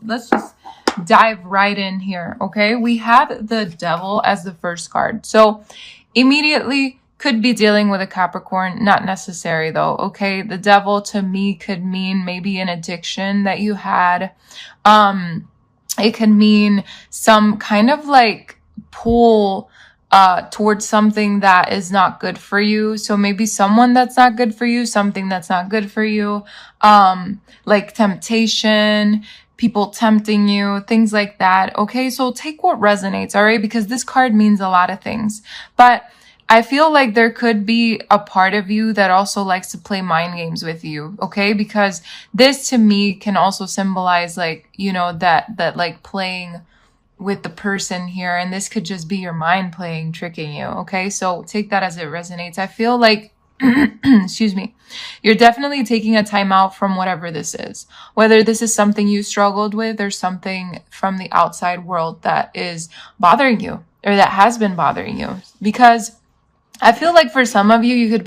let's just dive right in here. Okay, we had the Devil as the first card, so immediately could be dealing with a Capricorn. Not necessary though. Okay, the Devil to me could mean maybe an addiction that you had. It could mean some kind of like pull towards something that is not good for you. So maybe someone that's not good for you, something that's not good for you, like temptation, people tempting you, things like that. Okay, so take what resonates, all right? Because this card means a lot of things. But I feel like there could be a part of you that also likes to play mind games with you, okay? Because this to me can also symbolize like, you know, that like playing with the person here, and this could just be your mind playing, tricking you, okay? So take that as it resonates. I feel like, excuse me, you're definitely taking a time out from whatever this is, whether this is something you struggled with or something from the outside world that is bothering you or that has been bothering you. Because I feel like for some of you, you could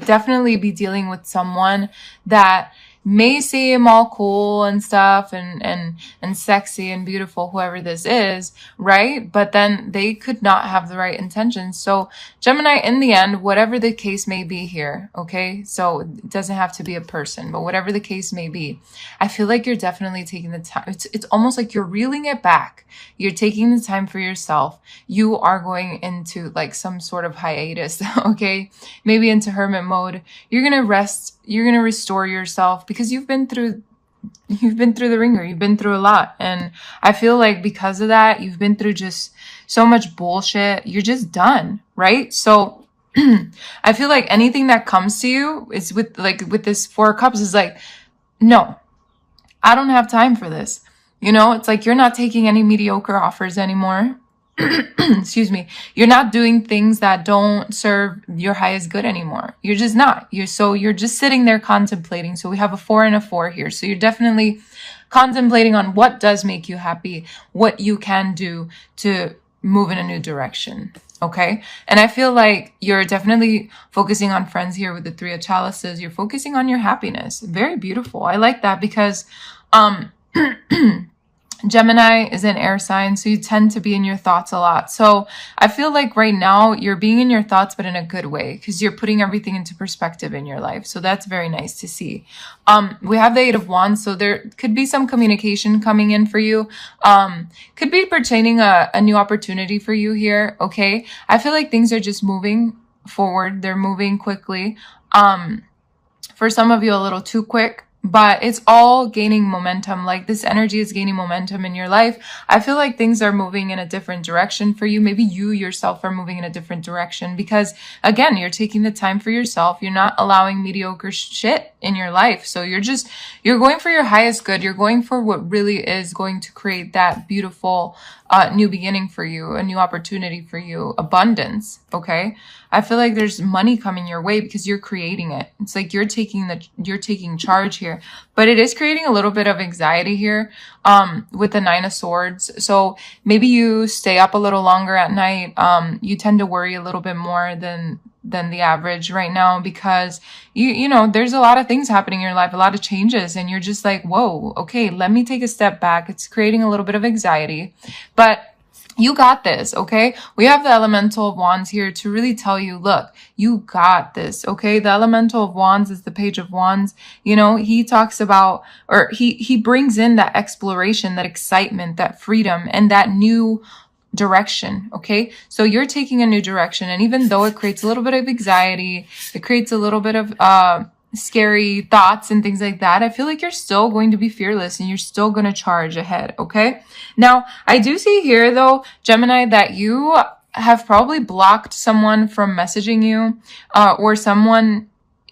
definitely be dealing with someone that may seem all cool and stuff and sexy and beautiful, whoever this is, right? But then they could not have the right intentions. So Gemini, in the end, whatever the case may be here, okay? So it doesn't have to be a person, but whatever the case may be, I feel like you're definitely taking the time. It's almost like you're reeling it back. You're taking the time for yourself. You are going into like some sort of hiatus, okay? Maybe into hermit mode. You're going to rest. You're going to restore yourself because you've been through the ringer. You've been through a lot. And I feel like because of that, you've been through just so much bullshit. You're just done, right? So I feel like anything that comes to you is with this Four of Cups is like, no, I don't have time for this. You know, it's like you're not taking any mediocre offers anymore. Excuse me. You're not doing things that don't serve your highest good anymore. You're just not. You're just sitting there contemplating. So we have a 4 and a 4 here. So you're definitely contemplating on what does make you happy, what you can do to move in a new direction. Okay. And I feel like you're definitely focusing on friends here with the 3 of Chalices. You're focusing on your happiness. Very beautiful. I like that because, Gemini is an air sign, so you tend to be in your thoughts a lot. So I feel like right now you're being in your thoughts, but in a good way, because you're putting everything into perspective in your life. So that's very nice to see. We have the 8 of Wands, so there could be some communication coming in for you. Could be pertaining a new opportunity for you here. Okay. I feel like things are just moving forward. They're moving quickly. For some of you, a little too quick. But it's all gaining momentum. Like this energy is gaining momentum in your life. I feel like things are moving in a different direction for you. Maybe you yourself are moving in a different direction because again, you're taking the time for yourself. You're not allowing mediocre shit in your life. So you're going for your highest good. You're going for what really is going to create that beautiful new beginning for you, a new opportunity for you, abundance. Okay. I feel like there's money coming your way because you're creating it. It's like you're taking charge here, but it is creating a little bit of anxiety here, with the 9 of Swords. So maybe you stay up a little longer at night. You tend to worry a little bit more than the average right now because you know, there's a lot of things happening in your life, a lot of changes, and you're just like, whoa, okay, let me take a step back. It's creating a little bit of anxiety, but you got this, okay? We have the Elemental of Wands here to really tell you, look, you got this, okay? The Elemental of Wands is the Page of Wands. You know, he talks about, or he brings in that exploration, that excitement, that freedom, and that new direction, okay? So you're taking a new direction, and even though it creates a little bit of anxiety, it creates a little bit of scary thoughts and things like that, I feel like you're still going to be fearless and you're still going to charge ahead, okay? Now, I do see here though, Gemini, that you have probably blocked someone from messaging you, or someone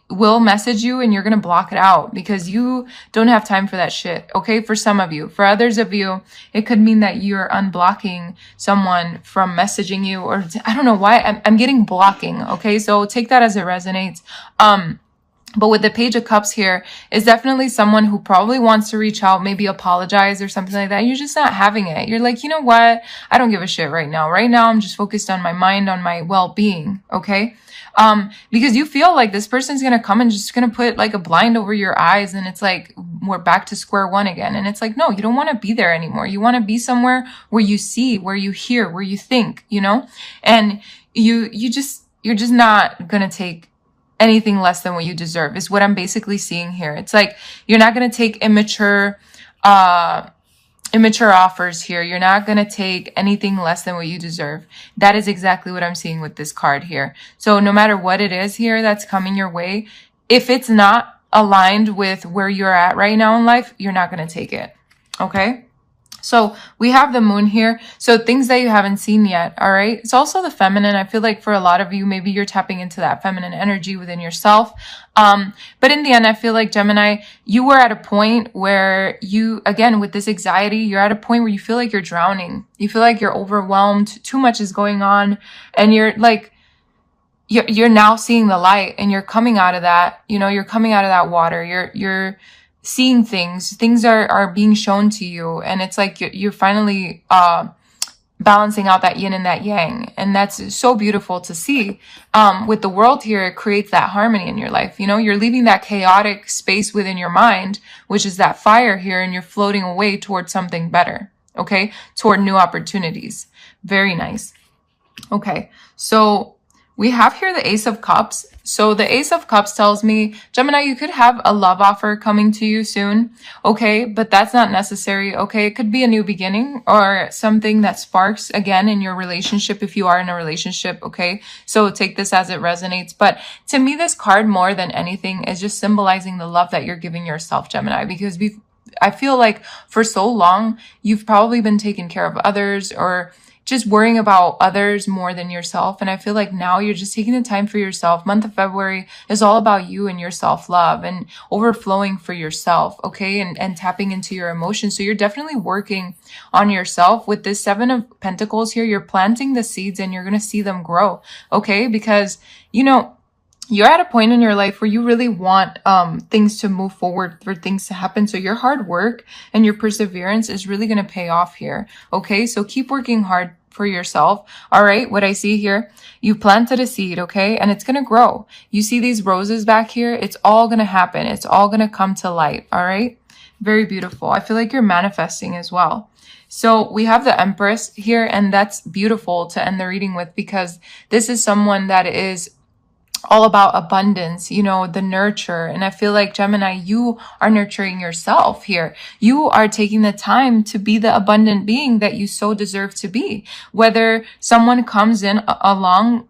will message you and you're going to block it out because you don't have time for that shit. Okay. For some of you, for others of you, it could mean that you're unblocking someone from messaging you, or I don't know why I'm getting blocking. Okay. So take that as it resonates. But with the Page of Cups here, is definitely someone who probably wants to reach out, maybe apologize or something like that. You're just not having it. You're like, you know what? I don't give a shit right now. Right now, I'm just focused on my mind, on my well-being, okay? Because you feel like this person's gonna come and just gonna put like a blind over your eyes, and it's like we're back to square one again. And it's like, no, you don't want to be there anymore. You want to be somewhere where you see, where you hear, where you think, you know? And you're just not gonna take anything less than what you deserve, is what I'm basically seeing here. It's like you're not going to take immature offers here. You're not going to take anything less than what you deserve. That is exactly what I'm seeing with this card here. So no matter what it is here that's coming your way, if it's not aligned with where you're at right now in life, you're not going to take it. Okay? So we have the moon here. So things that you haven't seen yet. All right. It's also the feminine. I feel like for a lot of you, maybe you're tapping into that feminine energy within yourself. But in the end, I feel like Gemini, you were at a point where you, again, with this anxiety, you're at a point where you feel like you're drowning. You feel like you're overwhelmed. Too much is going on. And you're like, you're now seeing the light, and you're coming out of that, you know, you're coming out of that water. You're seeing things are being shown to you, and it's like you're finally balancing out that yin and that yang, and that's so beautiful to see. With the world here, it creates that harmony in your life. You know, you're leaving that chaotic space within your mind, which is that fire here, and you're floating away towards something better, okay, toward new opportunities. Very nice. Okay, so we have here the Ace of Cups. So the Ace of Cups tells me, Gemini, you could have a love offer coming to you soon, okay? But that's not necessary, okay? It could be a new beginning or something that sparks again in your relationship if you are in a relationship, okay? So take this as it resonates. But to me, this card more than anything is just symbolizing the love that you're giving yourself, Gemini, because I feel like for so long, you've probably been taking care of others or just worrying about others more than yourself. And I feel like now you're just taking the time for yourself. Month of February is all about you and your self-love and overflowing for yourself, okay? And tapping into your emotions. So you're definitely working on yourself. With this Seven of Pentacles here, you're planting the seeds and you're going to see them grow, okay? Because, you know, you're at a point in your life where you really want things to move forward, for things to happen. So your hard work and your perseverance is really going to pay off here. Okay, so keep working hard for yourself. All right, what I see here, you planted a seed, okay, and it's going to grow. You see these roses back here? It's all going to happen. It's all going to come to light. All right, very beautiful. I feel like you're manifesting as well. So we have the Empress here, and that's beautiful to end the reading with, because this is someone that is all about abundance, you know, the nurture. And I feel like, Gemini, you are nurturing yourself here. You are taking the time to be the abundant being that you so deserve to be. Whether someone comes in along,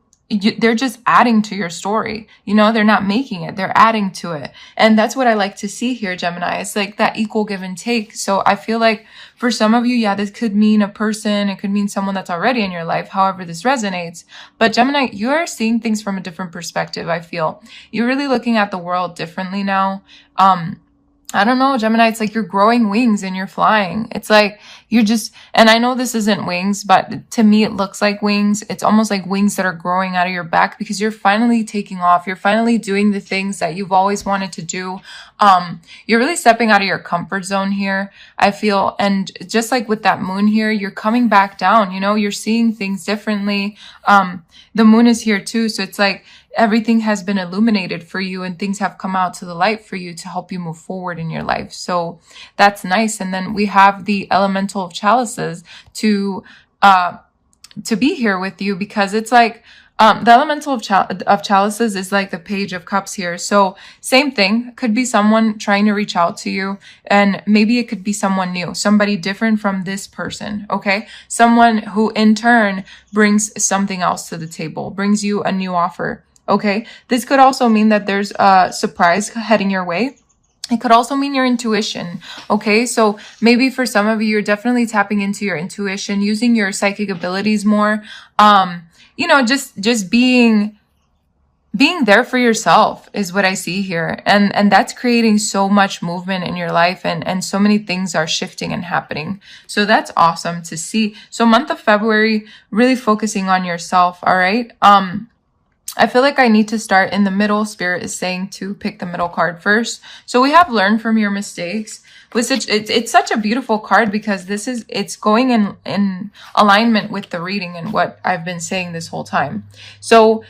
they're just adding to your story. You know, they're not making it, they're adding to it. And that's what I like to see here, Gemini. It's like that equal give and take. So I feel like for some of you, yeah, this could mean a person. It could mean someone that's already in your life, however this resonates. But Gemini, you are seeing things from a different perspective, I feel. You're really looking at the world differently now. I don't know, Gemini, it's like you're growing wings and you're flying. It's like you're just, and I know this isn't wings, but to me it looks like wings. It's almost like wings that are growing out of your back, because you're finally taking off. You're finally doing the things that you've always wanted to do. You're really stepping out of your comfort zone here, I feel. And just like with that moon here, you're coming back down, you know, you're seeing things differently. The moon is here too. So it's like everything has been illuminated for you and things have come out to the light for you to help you move forward in your life. So that's nice. And then we have the elemental of chalices to be here with you, because it's like, the elemental of chalices is like the Page of Cups here. So same thing, could be someone trying to reach out to you, and maybe it could be someone new, somebody different from this person, okay? Someone who in turn brings something else to the table, brings you a new offer, okay? This could also mean that there's a surprise heading your way. It could also mean your intuition, okay? So maybe for some of you, you're definitely tapping into your intuition, using your psychic abilities more. You know, just being there for yourself is what I see here. And that's creating so much movement in your life, and so many things are shifting and happening. So that's awesome to see. So month of February, really focusing on yourself, all right? I feel like I need to start in the middle. Spirit is saying to pick the middle card first. So we have learned from your mistakes. It's such a beautiful card because it's going in alignment with the reading and what I've been saying this whole time. So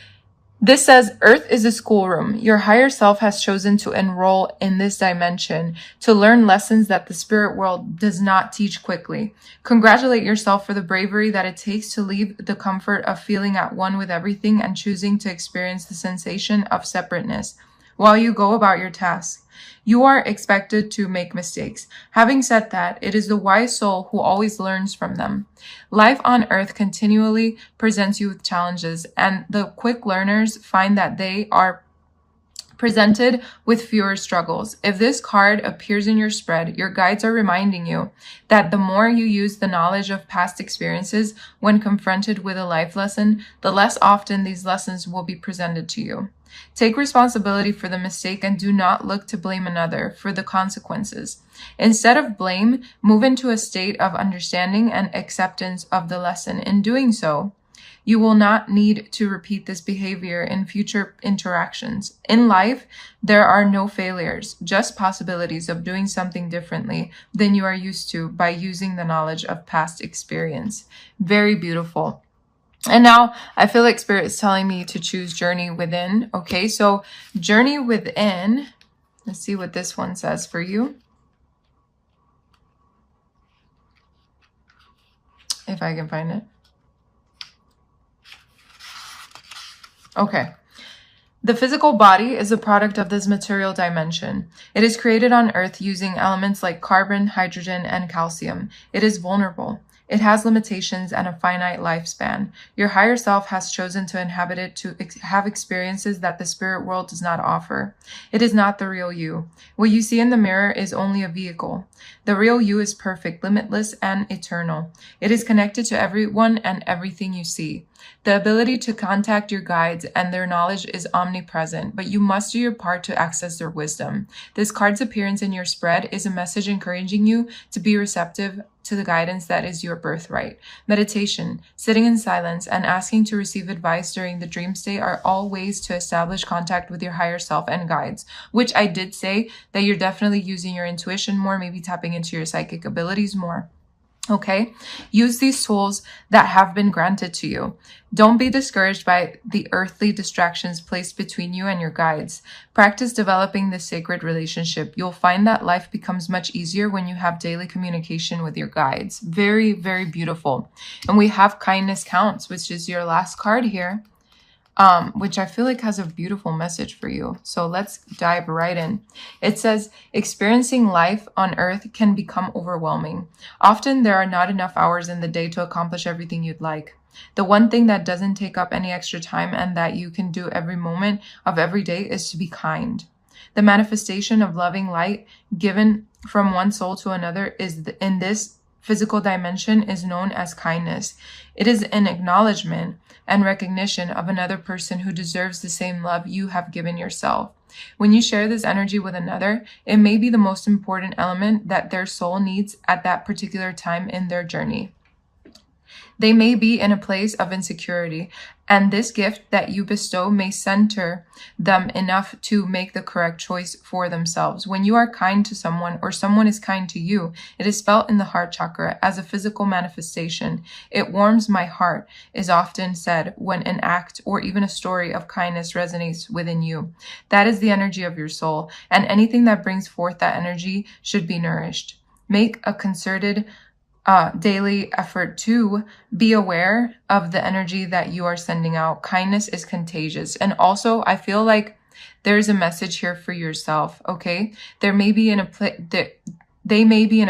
this says, Earth is a schoolroom. Your higher self has chosen to enroll in this dimension to learn lessons that the spirit world does not teach quickly. Congratulate yourself for the bravery that it takes to leave the comfort of feeling at one with everything and choosing to experience the sensation of separateness while you go about your task. You are expected to make mistakes. Having said that, it is the wise soul who always learns from them. Life on earth continually presents you with challenges, and the quick learners find that they are presented with fewer struggles. If this card appears in your spread, your guides are reminding you that the more you use the knowledge of past experiences when confronted with a life lesson, the less often these lessons will be presented to you. Take responsibility for the mistake and do not look to blame another for the consequences. Instead of blame, move into a state of understanding and acceptance of the lesson. In doing so, you will not need to repeat this behavior in future interactions. In life, there are no failures, just possibilities of doing something differently than you are used to by using the knowledge of past experience. Very beautiful. And now I feel like Spirit is telling me to choose Journey Within. Okay, so Journey Within, let's see what this one says for you. If I can find it. Okay. The physical body is a product of this material dimension. It is created on Earth using elements like carbon, hydrogen, and calcium. It is vulnerable. It has limitations and a finite lifespan. Your higher self has chosen to inhabit it to have experiences that the spirit world does not offer. It is not the real you. What you see in the mirror is only a vehicle. The real you is perfect, limitless, and eternal. It is connected to everyone and everything you see. The ability to contact your guides and their knowledge is omnipresent, but you must do your part to access their wisdom. This card's appearance in your spread is a message encouraging you to be receptive to the guidance that is your birthright. Meditation, sitting in silence, and asking to receive advice during the dream state are all ways to establish contact with your higher self and guides, which I did say that you're definitely using your intuition more, maybe tapping into your psychic abilities more. Okay, use these tools that have been granted to you. Don't be discouraged by the earthly distractions placed between you and your guides. Practice developing this sacred relationship. You'll find that life becomes much easier when you have daily communication with your guides. Very, very beautiful. And we have Kindness Counts, which is your last card here. Which I feel like has a beautiful message for you. So let's dive right in. It says, experiencing life on earth can become overwhelming. Often there are not enough hours in the day to accomplish everything you'd like. The one thing that doesn't take up any extra time and that you can do every moment of every day is to be kind. The manifestation of loving light given from one soul to another in this physical dimension is known as kindness. It is an acknowledgement and recognition of another person who deserves the same love you have given yourself. When you share this energy with another, it may be the most important element that their soul needs at that particular time in their journey. They may be in a place of insecurity, and this gift that you bestow may center them enough to make the correct choice for themselves. When you are kind to someone or someone is kind to you, it is felt in the heart chakra as a physical manifestation. It warms my heart is often said when an act or even a story of kindness resonates within you. That is the energy of your soul, and anything that brings forth that energy should be nourished. Make a concerted daily effort to be aware of the energy that you are sending out. Kindness is contagious. And also, I feel like there's a message here for yourself, okay? They may be in a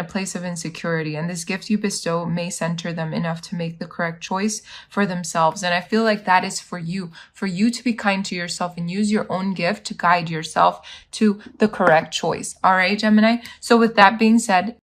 place of insecurity, and this gift you bestow may center them enough to make the correct choice for themselves. And I feel like that is for you to be kind to yourself and use your own gift to guide yourself to the correct choice. All right, Gemini? So with that being said,